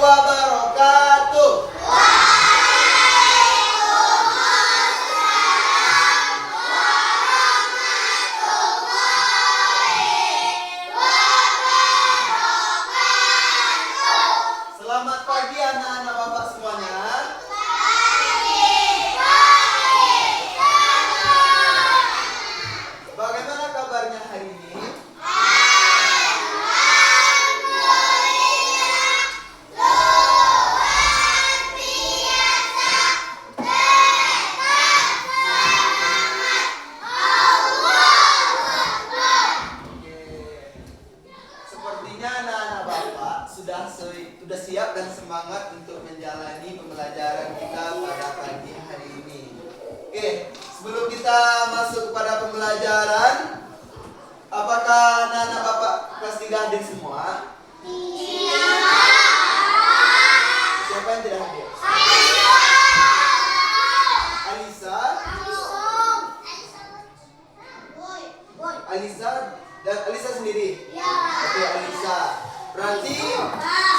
wabarakatuh. Selamat pagi anak-anak Bapak semuanya. Bagaimana kabarnya hari ini? Sepertinya anak-anak Bapak sudah siap dan semangat untuk menjalani pembelajaran kita pada pagi hari ini. Oke, sebelum kita masuk kepada pembelajaran, apakah anak-anak Bapak kelas 3 hadir semua? Iya. Siapa yang tidak hadir? Alisa? Alisa dan Alisa sendiri? Ya. Oke, Alisa. Berarti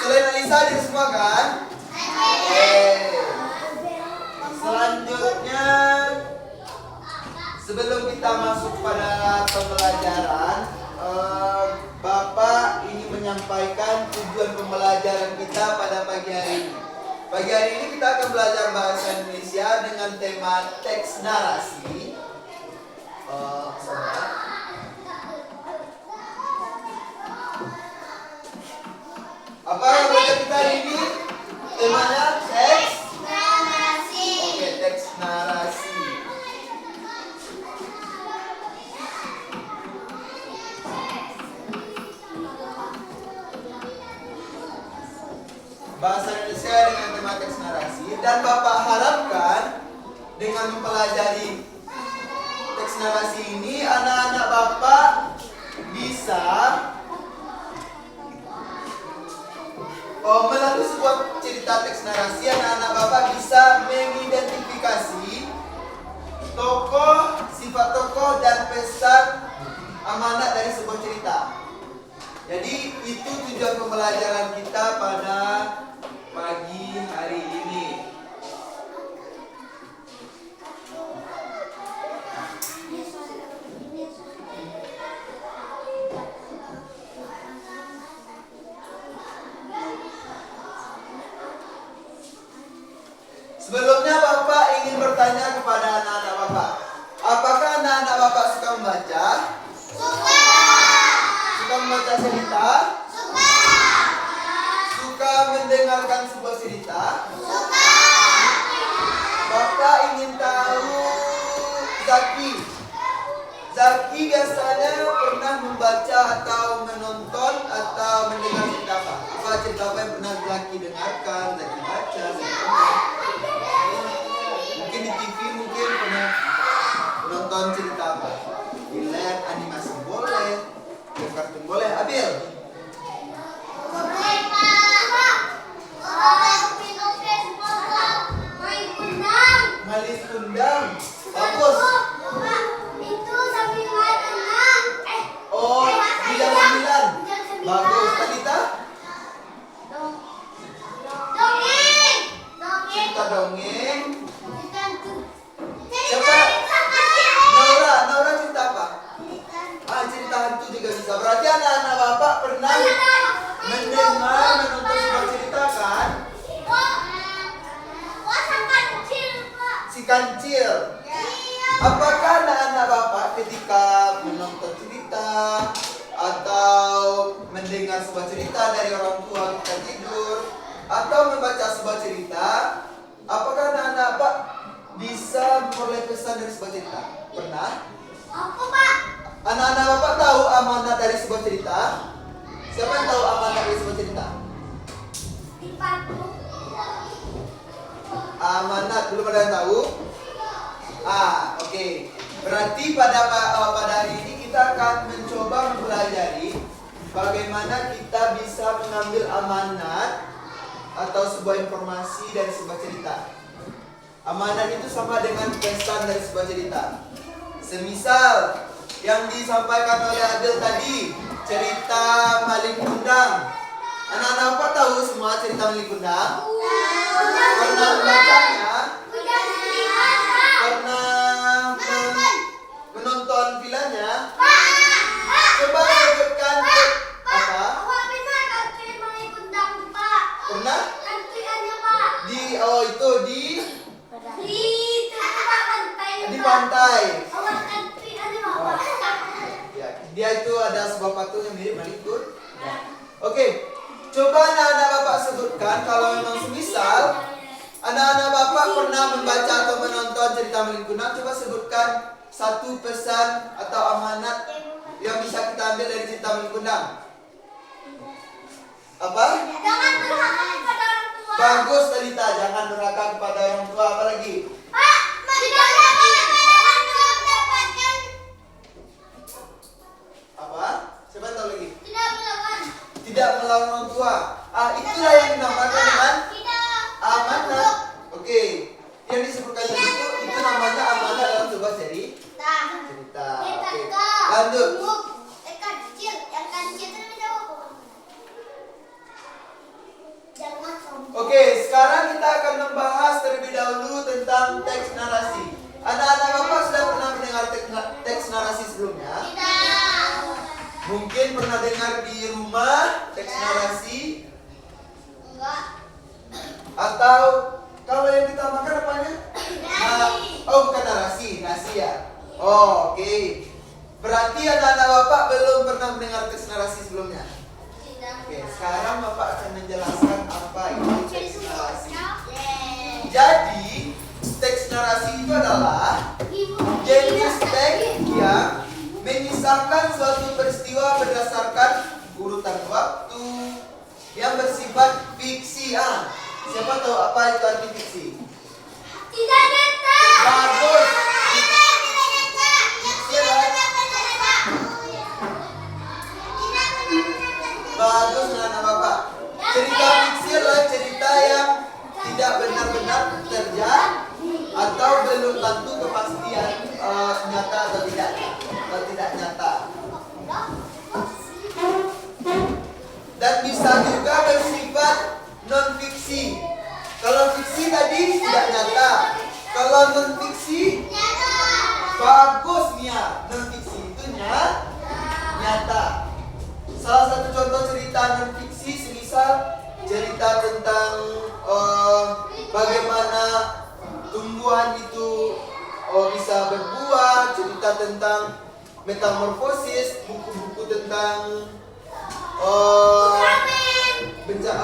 selain Alisa hadir semua kan? Oke. Selanjutnya, sebelum kita masuk pada pembelajaran, Bapak ingin menyampaikan tujuan pembelajaran kita pada pagi hari ini. Pagi hari ini kita akan belajar bahasa Indonesia dengan tema teks narasi. Apa yang belajar kita hari ini? Temanya teks narasi. Oke, teks narasi. Bahasa Indonesia dengan tema teks narasi, dan Bapak harapkan dengan mempelajari teks narasi ini anak-anak Bapak bisa melalui sebuah cerita teks narasi, anak-anak Bapak bisa mengidentifikasi tokoh, sifat tokoh, dan pesan amanat dari sebuah cerita. Jadi itu tujuan pembelajaran kita pada pagi hari ini. Sebelumnya Bapak ingin bertanya kepada anak-anak Bapak, apakah anak-anak Bapak suka membaca? Suka. Suka membaca cerita? Suka. Suka mendengarkan sebuah cerita? Suka. Bapak ingin tahu Zaki biasanya pernah membaca atau menonton atau mendengar cerita apa? Apa cerita apa yang pernah Zaki dengarkan, Zaki baca, Zaki tonton? Mungkin di TV mungkin pernah nonton cerita apa? Film, animasi boleh, film kartun boleh. Abil? Boleh Pak. Main kundang. Bagus. Itu sambil main renang. Oh, bidang 9. Bagus. Talita? Dongeng. Cerita dongeng. Siapa? Naura cerita apa? Cerita hantu juga bisa. Berarti anak-anak Bapak pernah mendengar, menonton sebuah cerita kan? Si Kancil. Apakah anak-anak Bapak ketika menonton cerita atau mendengar sebuah cerita dari orang tua kita tidur atau membaca sebuah cerita, apakah anak-anak Bapak bisa memperoleh pesan dari sebuah cerita? Pernah? Apa Pak? Anak-anak Bapak tahu amanat dari sebuah cerita? Siapa yang tahu amanat dari sebuah cerita? Amanat, belum ada yang tahu? Oke. Berarti pada hari ini kita akan mencoba mempelajari bagaimana kita bisa mengambil amanat atau sebuah informasi dari sebuah cerita. Amanat itu sama dengan pesan dari sebuah cerita. Semisal yang disampaikan oleh Adil tadi, cerita maling kundang. Anak-anak Bapak tahu tahu semua cerita Melih Gundang? Pernah membacanya? Pernah menonton filmnya? Coba sebutkan apa? Pernah? Di pantai. Ya, dia itu ada sebuah patung yang mirip Melih Gundang. Oke, coba anak-anak Bapak sebutkan kalau memang semisal anak-anak Bapak pernah membaca atau menonton cerita Melih Gundang, coba sebutkan satu pesan atau amanat yang bisa kita ambil dari cerita Melih Gundang. Apa? Jangan durhaka kepada orang tua. Bagus Talita, jangan durhaka kepada orang tua. Apa lagi? Pak, tidak mendapatkan. Apa? Siapa tahu lagi? Tidak melawan. Tidak melawan orang tua. Itulah yang dinamakan dengan amanat. Oke, yang disebutkan tadi itu namanya amanat dalam sebuah cerita. Oke, lanjut. Oke, sekarang kita akan membahas terlebih dahulu tentang teks narasi. Anak-anak Bapak sudah pernah mendengar teks narasi sebelumnya? Mungkin pernah dengar di rumah teks narasi? Enggak. Atau kalau yang ditambahkan apanya? Bukan narasi, nasi ya. Oke. Berarti anak-anak Bapak belum pernah mendengar teks narasi sebelumnya. Oke, sekarang Bapak akan menjelaskan apa itu teks narasi. Jadi, teks narasi itu adalah jenis teks yang mengisahkan suatu peristiwa berdasarkan urutan waktu yang bersifat fiksi. Siapa tahu apa itu arti fiksi? Tidak nyata. Bagus. Fiksi adalah bagus anak Bapak. Cerita fiksi adalah cerita yang tidak benar-benar terjadi atau belum tentu kepastian nyata atau tidak nyata. Dan bisa juga bersifat non fiksi. Kalau fiksi tadi tidak nyata. Kalau non fiksi bagus Nia. Non fiksi itu nyata. Salah satu contoh cerita non fiksi semisal cerita tentang bagaimana tumbuhan itu bisa berbuah, cerita tentang metamorfosis, buku-buku tentang bencana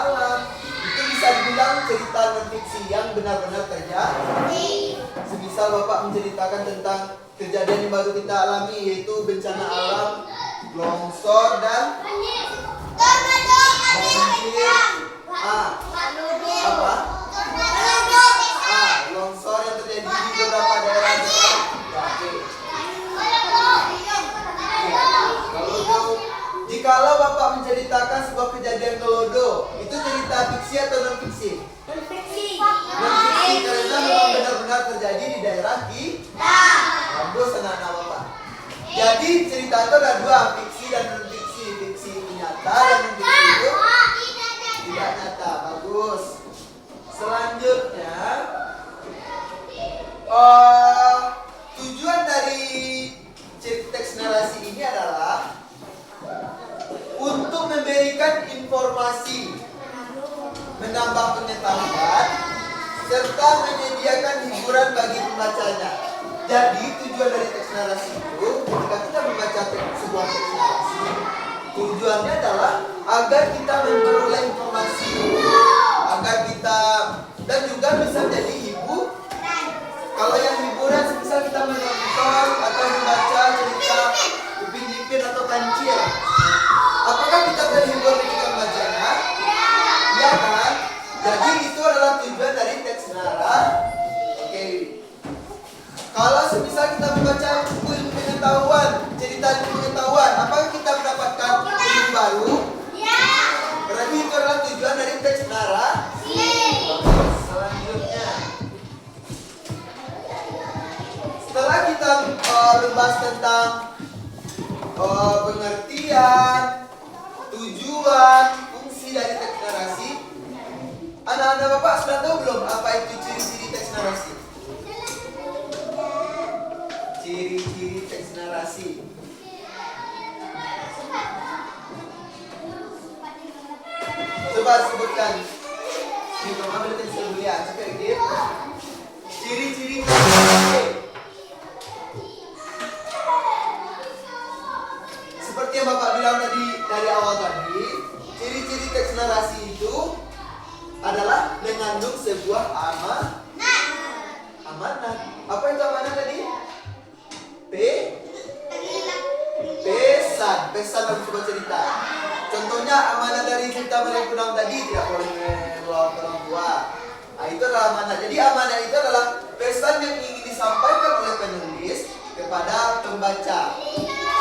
alam. Itu bisa dibilang cerita non fiksi yang benar-benar terjadi. Semisal Bapak menceritakan tentang kejadian yang baru kita alami, yaitu bencana alam, longsor dan banjir. Longsor yang terjadi di beberapa daerah kita. Jikalau Bapak menceritakan sebuah kejadian Kelodo, itu cerita fiksi atau non fiksi? Non fiksi, karena memang benar-benar terjadi di daerah kita. Bagus anak-anak Bapak. Jadi cerita itu ada dua, fiksi dan non fiksi. Fiksi itu nyata dan non fiksi itu tidak nyata. Bagus. Selanjutnya, tujuan dari teks narasi ini adalah untuk memberikan informasi, menambah pengetahuan, serta menyediakan hiburan bagi pembacanya. Jadi tujuan dari teks narasi itu, ketika kita membaca sebuah teks narasi, tujuannya adalah agar kita memperoleh informasi, agar kita dan juga bisa menjadi hiburan. Kalau yang hiburan, misal kita menonton atau membaca cerita Upin Ipin atau Kancil, apakah kita terhibur ketika membacanya? Ya kan? Jadi itu adalah tujuan dari teks narasi. Oke. Kalau semisal kita membaca buku ilmu pengetahuan, cerita ilmu pengetahuan, apakah kita mendapatkan ilmu baru? Ya. Berarti itu adalah tujuan dari teks narasi. Selanjutnya, setelah kita membahas tentang pengertian anak-anak bapak sudah tahu belum apa itu ciri-ciri teks narasi? Ciri-ciri teks narasi. Coba sebutkan. Ini kamu boleh teks dulu ya. Coba lagi. Ciri-ciri teks narasi. Seperti yang bapak bilang tadi dari awal tadi, ciri-ciri teks narasi itu adalah mengandung sebuah amanat. Apa itu amanat tadi? Pesan dalam sebuah cerita. Contohnya amanat dari cerita Melek Kunang tadi, tidak boleh melawan orang tua. Nah, itu adalah amanat. Jadi amanat itu adalah pesan yang ingin disampaikan oleh penulis kepada pembaca.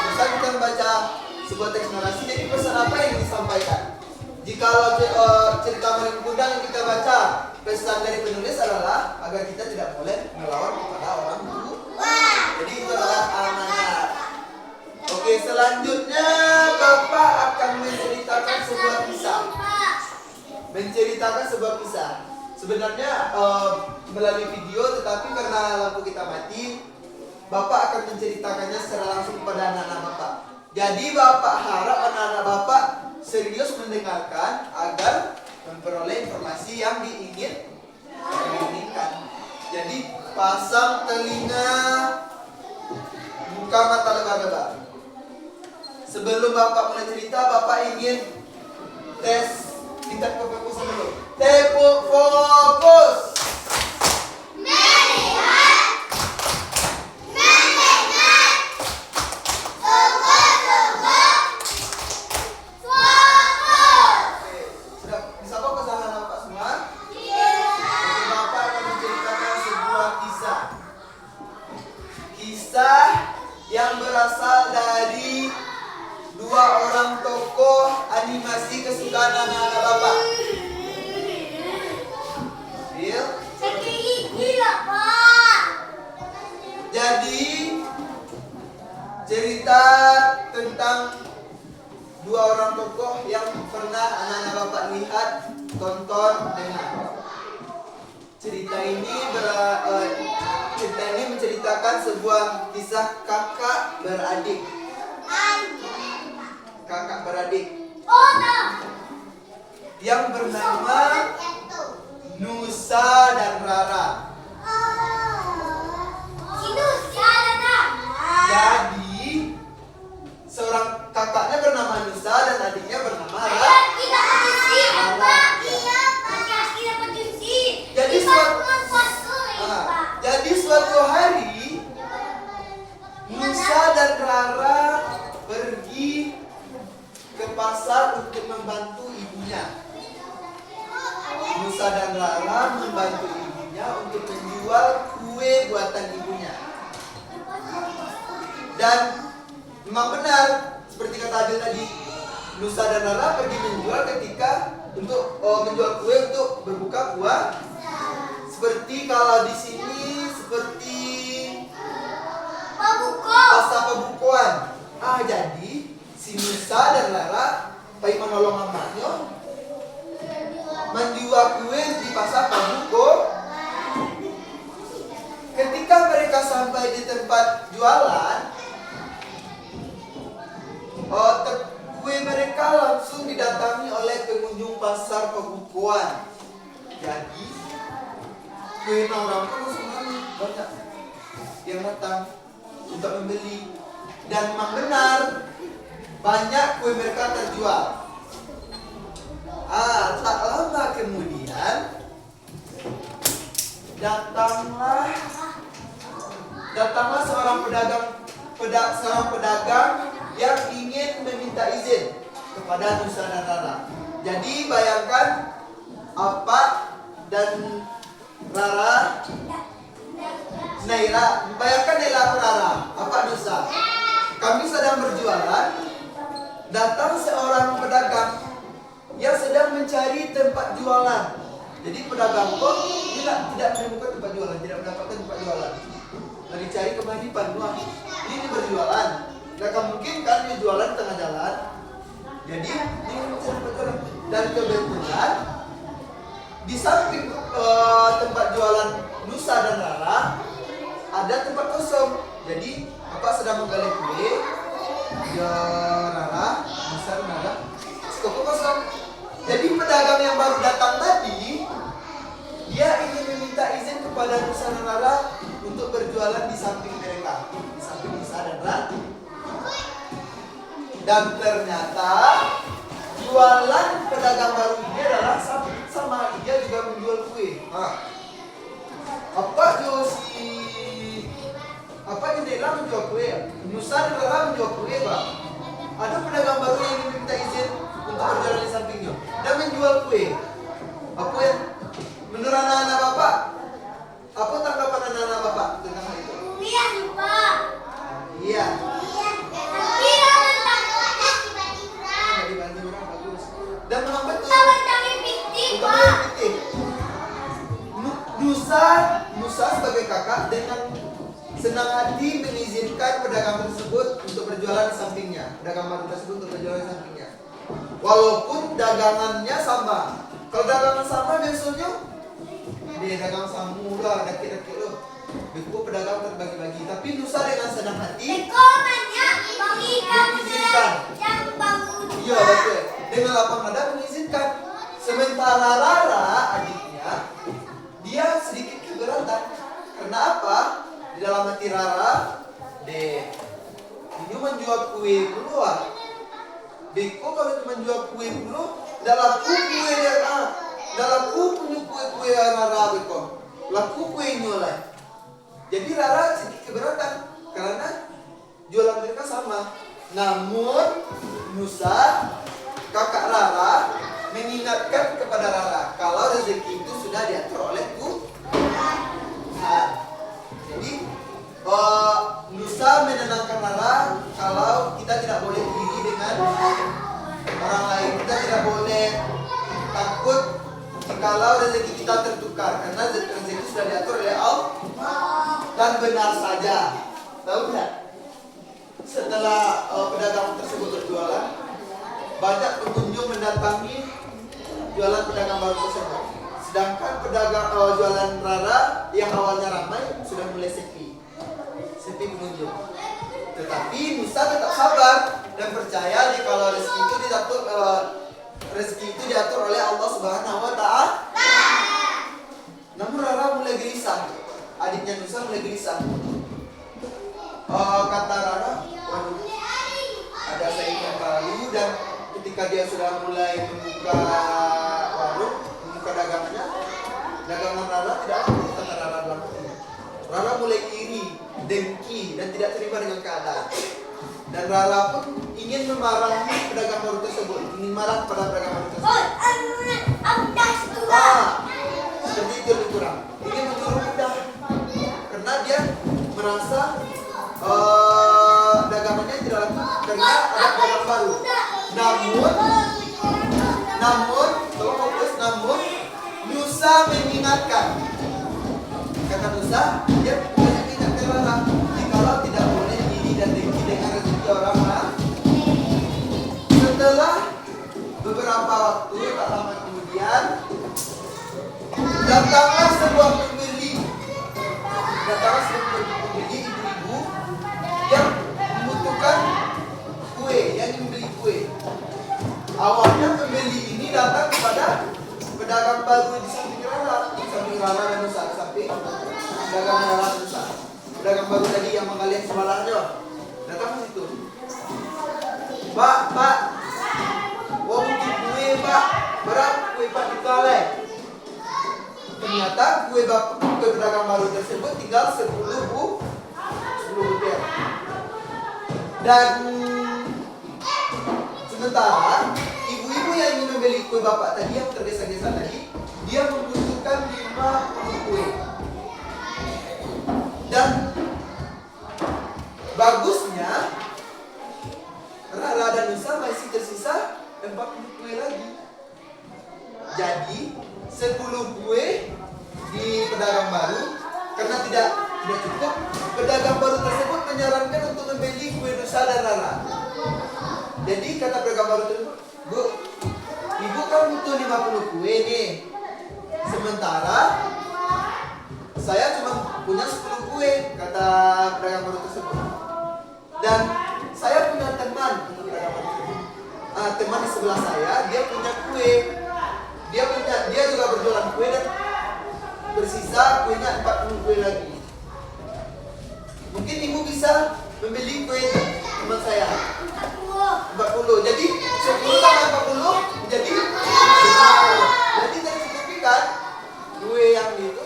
Misal kita membaca sebuah teks narasi, jadi pesan apa yang ingin disampaikan? Jikalau cerita Melek Kunang yang kita baca, pesan dari penulis adalah agar kita tidak boleh melawan kepada orang tua. Jadi itu adalah amanat. Oke, selanjutnya Bapak akan menceritakan sebuah kisah. Sebenarnya melalui video, tetapi karena lampu kita mati, Bapak akan menceritakannya secara langsung kepada anak-anak Bapak. Jadi Bapak harap anak-anak Bapak serius mendengarkan agar memperoleh informasi yang diinginkan. Jadi pasang telinga, buka mata lebar-lebar. Sebelum Bapak mulai cerita, Bapak ingin tes tingkat kefokusan dulu. Tepuk fokus. Sudah bisa fokus anak-anak Bapak semua? Oke, Bapak akan menceritakan sebuah kisah yang berasal dari dua orang tokoh animasi kesukaan anak-anak Bapak. Deal? Jadi cerita tentang dua orang tokoh yang pernah anak-anak Bapak lihat, tonton, dengar. Cerita ini menceritakan sebuah kisah kakak beradik. Yang bernama Nusa dan Rara. Jadi seorang kakaknya bernama Nusa dan adiknya bernama Rara. Jadi suatu hari Nusa dan Rara pergi ke pasar untuk membantu ibunya. Nusa dan Rara membantu ibunya untuk menjual kue buatan ibunya. Dan memang benar seperti kata Adil tadi, Nusa dan Rara pergi menjual menjual kue untuk berbuka puasa. Seperti kalau di sini seperti pasar pembukuan. Jadi si Nusa dan Rara baik menolong mamanya menjual kue di pasar pembuku. Ketika mereka sampai di tempat jualan, kue mereka langsung didatangi oleh pengunjung pasar pembukuan. Jadi kue orang itu banyak yang datang untuk membeli, dan memang benar banyak kue mereka terjual. Tak lama kemudian datanglah seorang pedagang yang ingin meminta izin kepada Nusa dan Rara. Jadi bayangkan apa dan Rara, bayangkan Naila Rara, apa Nusa. Kami sedang berjualan, datang seorang pedagang yang sedang mencari tempat jualan. Jadi pedagang kok tidak menemukan tempat jualan, tidak mendapatkan tempat jualan. Lagi cari kemanipan, wah ini berjualan. Gak mungkin kan dia jualan di tengah jalan. Jadi ini mencari tempat jualan. Dan kebetulan di samping tempat jualan Nusa dan Rara ada tempat kosong. Jadi Bapak sedang menggali kue, ya Rara, Nusa dan Rara, cukup kosong. Jadi pedagang yang baru datang tadi, dia ingin meminta izin kepada Nusa dan Rara untuk berjualan di samping mereka, di samping Nusa dan Rara. Dan ternyata jualan pedagang baru ini adalah sama dia juga menjual kue. Apa Jendela menjual kue? Nusa dan Rara menjual kue, Pak. Ada pedagang baru yang ingin meminta izin untuk berjualan di sampingnya dan menjual kue. Apa yang menurut anak-anak Bapak? Apa tanggapan anak-anak Bapak tentang hal itu? Iya, Pak. Iya. Iya, Dibanding orang bagus. Dan memang betul. Taman kami fiktif, Bukan Pak. yang fiktif. Nusa sebagai kakak dengan senang hati mengizinkan pedagang tersebut untuk berjualan di sampingnya. Pedagang baru tersebut untuk berjualan di sampingnya. Walaupun dagangannya sama. Kalau dagangan sama biasanya dia dagang samura, daki-daki loh. Beku pedagang terbagi-bagi. Tapi Nusa dengan senang hati Rekomennya bagi kamu mengizinkan. yang bangun. Iya betul. Dengan lapang dada mengizinkan. Sementara Rara adiknya dia sedikit keberatan. Karena apa? Di dalam hati Rara, ini menjual kue keluar. Beko kalau cuma jual kue dulu, dalam kue dia dalam punya kue Rara beko. Laku kue nyolai. Jadi Rara sedikit keberatan karena jualan mereka sama. Namun Nusa kakak Rara mengingatkan kepada Rara kalau rezeki itu sudah diatur oleh Tuhan. Jadi Nusa menenangkan Rara kalau kita tidak boleh iri dengan orang lain. Kita tidak boleh takut kalau rezeki kita tertukar karena rezeki sudah diatur oleh Allah. Dan benar saja, tahu tidak? Setelah pedagang tersebut berjualan, banyak pengunjung mendatangi jualan pedagang baru tersebut. Sedangkan pedagang jualan Rara yang awalnya ramai sudah mulai sepi pengunjung. Tetapi Nusa tetap sabar dan percaya kalau rezeki itu diatur oleh Allah Subhanahu Wa Taala. Namun Rara mulai gelisah, adiknya Nusa mulai gelisah. Kata Rara, waduh, ada saingan baru dan ketika dia sudah mulai membuka warung, membuka dagangannya, dagangan Rara tidak laku, kata Rara dalam hatinya. Rara mulai iri, dengki dan tidak terima dengan keadaan. Dan Rara pun ingin memarahi pedagang baru tersebut, ingin marah kepada pedagang baru tersebut. Seperti itu lebih kurang. Ingin menyuruh mudah, karena dia merasa dagangannya tidak laku karena ada pedagang baru. Namun Nusa mengingatkan. Kata Nusa, dia mengingatkan Rara, jikalau tidak boleh iri dan dengki dengan rezeki orang lain. Setelah beberapa waktu, tak lama kemudian, datanglah sebuah pembeli ibu-ibu yang membutuhkan kue, yang membeli kue. Awalnya pembeli ini datang kepada pedagang baru di samping Rara dan Nusa, samping pedagang Rara dan Nusa. Pedagang baru tadi yang mengalian sebalahnya datang ke situ. Pak, mau bikin kue Pak, berapa kue Pak dikalai? Ternyata kue pedagang baru tersebut tinggal 10 butir. Dan sementara ibu-ibu yang ingin membeli kue bapak tadi yang tergesa-gesa tadi, dia membutuhkan 50 kue. Dan bagusnya Rara dan Nusa masih tersisa 40 kue lagi. Jadi 10 kue di pedagang baru karena tidak cukup, pedagang baru tersebut menyarankan untuk membeli kue Nusa dan Rara. Jadi kata pedagang baru tersebut, Bu, Ibu kan butuh 50 kue nih. Sementara saya cuma punya 10 kue, kata pedagang baru tersebut. Dan saya punya teman, teman di sebelah saya, dia punya kue. Dia juga berjualan kue dan bersisa kuenya 40 kue lagi. Mungkin ibu bisa membeli kue teman saya 40. Jadi 10 tambah 40 menjadi 50. Jadi tercukupi kan kue yang itu.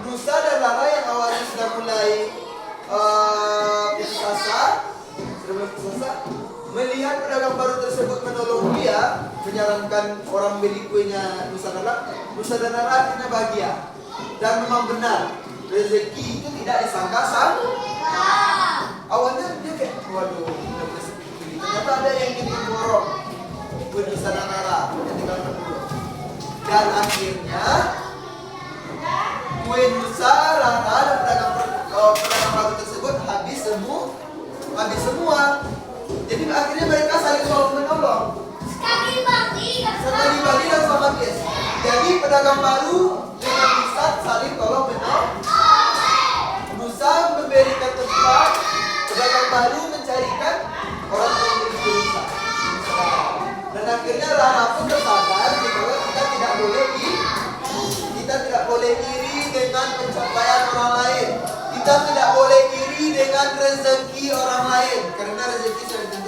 Nusa dan Rara yang awalnya sudah mulai putus asa, melihat pedagang baru tersebut menolong dia, menyarankan orang beli kuenya Nusa dan Rara akhirnya bahagia. Dan memang benar, rezeki itu tidak disangka-sangka. Awalnya dia kayak, waduh, udah rezeki begini. Ternyata ada yang jadi borong buat Nusa dan Rara yang tinggal 40. Dan akhirnya kue Nusa, Rara dan pedagang baru tersebut habis semua. Jadi akhirnya mereka saling tolong menolong. Sekali bagi Dan sama guys. Jadi pedagang baru dengan Nusa saling tolong menolong. Nusa memberikan tempat, pedagang baru mencarikan orang yang memiliki Nusa. Dan akhirnya Rara pun tersadar bahwa kita tidak boleh iri dengan pencapaian orang lain. Kita tidak boleh iri dengan rezeki orang lain, karena rezeki sudah